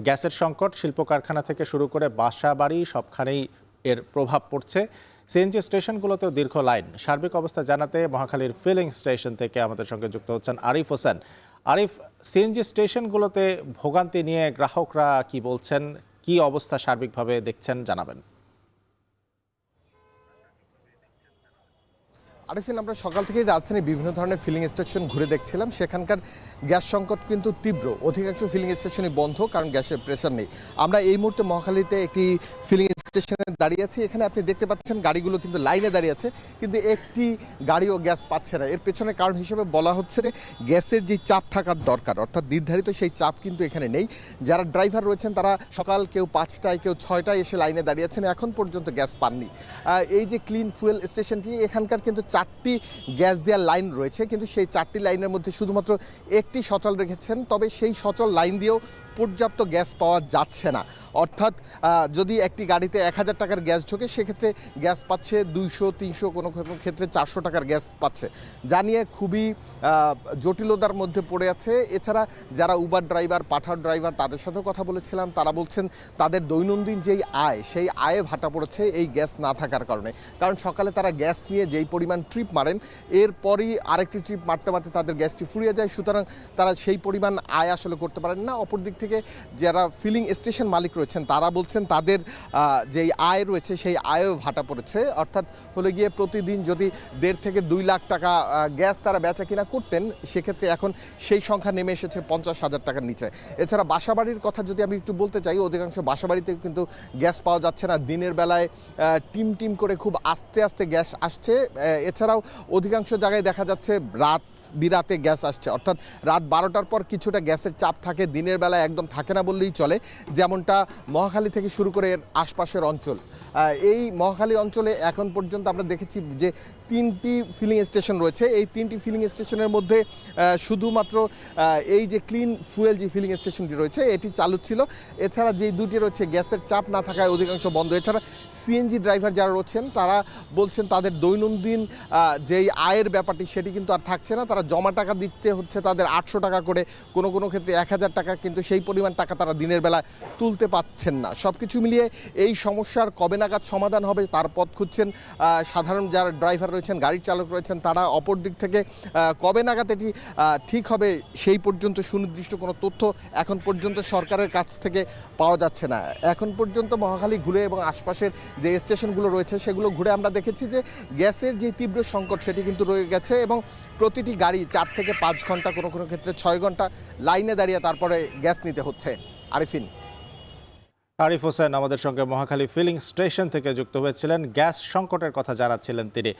গ্যাসের সংকট শিল্প কারখানা থেকে শুরু করে বাসা বাড়ি সবখানেই এর প্রভাব পড়ছে। সিএনজি স্টেশনগুলোতেও দীর্ঘ লাইন। সার্বিক অবস্থা জানাতে মহাখালীর ফিলিং স্টেশন থেকে আমাদের সঙ্গে যুক্ত হচ্ছেন আরিফ হোসেন। আরিফ, সিএনজি স্টেশনগুলোতে ভোগান্তি নিয়ে গ্রাহকরা কি বলছেন, কি অবস্থা সার্বিকভাবে দেখছেন জানাবেন। আরিফিন, আমরা সকাল থেকেই রাজধানীর বিভিন্ন ধরনের ফিলিং স্টেশন ঘুরে দেখছিলাম। সেখানকার গ্যাস সংকট কিন্তু তীব্র। অধিকাংশ ফিলিং স্টেশনই বন্ধ, কারণ গ্যাসের প্রেসার নেই। আমরা এই মুহূর্তে মহাখালীতে একটি ফিলিং স্টেশনে দাঁড়িয়ে আছি। এখানে আপনি দেখতে পাচ্ছেন গাড়িগুলো কিন্তু লাইনে দাঁড়িয়ে আছে, কিন্তু একটি গাড়িও গ্যাস পাচ্ছে না। এর পেছনে কারণ হিসেবে বলা হচ্ছে যে গ্যাসের যে চাপ থাকার দরকার, অর্থাৎ নির্ধারিত সেই চাপ কিন্তু এখানে নেই। যারা ড্রাইভার রয়েছেন তারা সকাল কেউ 5টায় কেউ 6টায় এসে লাইনে দাঁড়িয়ে আছেন, এখন পর্যন্ত গ্যাস পাননি। এই যে ক্লিন ফুয়েল স্টেশনটি, এখানকার কিন্তু 4টি গ্যাস দেওয়ার লাইন রয়েছে, কিন্তু সেই 4টি লাইনের মধ্যে শুধুমাত্র একটি সচল রেখেছেন। তবে সেই সচল লাইন দিয়েও পর্যাপ্ত গ্যাস পাওয়া যাচ্ছে না। অর্থাৎ যদি একটি গাড়িতে 1000 টাকার গ্যাস ঢোকে, সেক্ষেত্রে গ্যাস পাচ্ছে 200, 300, কোনো ক্ষেত্রে 400 টাকার গ্যাস পাচ্ছে, যা নিয়ে খুবই জটিলতার মধ্যে পড়ে আছে। এছাড়া যারা উবার ড্রাইভার, পাঠাও ড্রাইভার, তাদের সাথেও কথা বলেছিলাম। তারা বলছেন তাদের দৈনন্দিন যেই আয়, সেই আয়ে ভাটা পড়েছে এই গ্যাস না থাকার কারণে। কারণ সকালে তারা গ্যাস নিয়ে যেই পরিমাণ ট্রিপ মারেন, এরপরই আরেকটি ট্রিপ মারতে মারতে তাদের গ্যাসটি ফুরিয়ে যায়। সুতরাং তারা সেই পরিমাণ আয় আসলে করতে পারেন না। অপরদিক থেকে যারা ফিলিং স্টেশন মালিক রয়েছেন তারা বলছেন তাদের যেই আয় রয়েছে সেই আয়ও ভাটা পড়েছে। অর্থাৎ হলে গিয়ে প্রতিদিন যদি 1.5 থেকে 2 লাখ টাকা গ্যাস তারা বেচা কিনা করতেন, সেক্ষেত্রে এখন সেই সংখ্যা নেমে এসেছে 50,000 টাকার নিচে। এছাড়া বাসাবাড়ির কথা যদি আমি একটু বলতে চাই, অধিকাংশ বাসাবাড়িতে কিন্তু গ্যাস পাওয়া যাচ্ছে না। দিনের বেলায় টিম টিম করে খুব আস্তে আস্তে গ্যাস আসছে। এছাড়াও অধিকাংশ জায়গায় দেখা যাচ্ছে বিরাতে গ্যাস আসছে, অর্থাৎ রাত 12টার পর কিছুটা গ্যাসের চাপ থাকে, দিনের বেলায় একদম থাকে না বললেই চলে। যেমনটা মহাখালী থেকে শুরু করে এর আশপাশের অঞ্চল, এই মহাখালী অঞ্চলে এখন পর্যন্ত আমরা দেখেছি যে 3টি ফিলিং স্টেশন রয়েছে। এই 3টি ফিলিং স্টেশনের মধ্যে শুধুমাত্র এই যে ক্লিন ফুয়েল যে ফিলিং স্টেশনটি রয়েছে এটি চালু ছিল। এছাড়া যে 2টি রয়েছে গ্যাসের চাপ না থাকায় অধিকাংশ বন্ধ। এছাড়া সিএনজি ড্রাইভার যারা রয়েছেন তারা বলছেন তাদের দৈনন্দিন যেই আয়ের ব্যাপারটি সেটি কিন্তু আর থাকছে না। তারা জমা টাকা দিতে হচ্ছে তাদের 800 টাকা করে, কোনো কোনো ক্ষেত্রে 1000 টাকা, কিন্তু সেই পরিমাণ টাকা তারা দিনের বেলা তুলতে পাচ্ছেন না। সব কিছু মিলিয়ে এই সমস্যার কবে নাগাদ সমাধান হবে তার পথ খুঁজছেন সাধারণ যারা ড্রাইভার রয়েছেন, গাড়ির চালক রয়েছেন তারা। অপর দিক থেকে কবে নাগাদ এটি ঠিক হবে সেই পর্যন্ত সুনির্দিষ্ট কোনো তথ্য এখন পর্যন্ত সরকারের কাছ থেকে পাওয়া যাচ্ছে না। এখন পর্যন্ত মহাখালী ঘুরে এবং আশপাশের যে স্টেশনগুলো রয়েছে সেগুলো ঘুরে আমরা দেখেছি যে গ্যাসের যে তীব্র সংকট সেটি কিন্তু রয়ে গেছে, এবং প্রতিটি গাড়ি 4 থেকে 5 ঘন্টা, কোনো কোনো ক্ষেত্রে 6 ঘন্টা লাইনে দাঁড়িয়ে তারপরে গ্যাস নিতে হচ্ছে। আরিফিন। আরিফ হোসেন আমাদের সঙ্গে মহাখালী ফিলিং স্টেশন থেকে যুক্ত হয়েছিলেন, গ্যাস সংকটের কথা জানাচ্ছিলেন তিনি।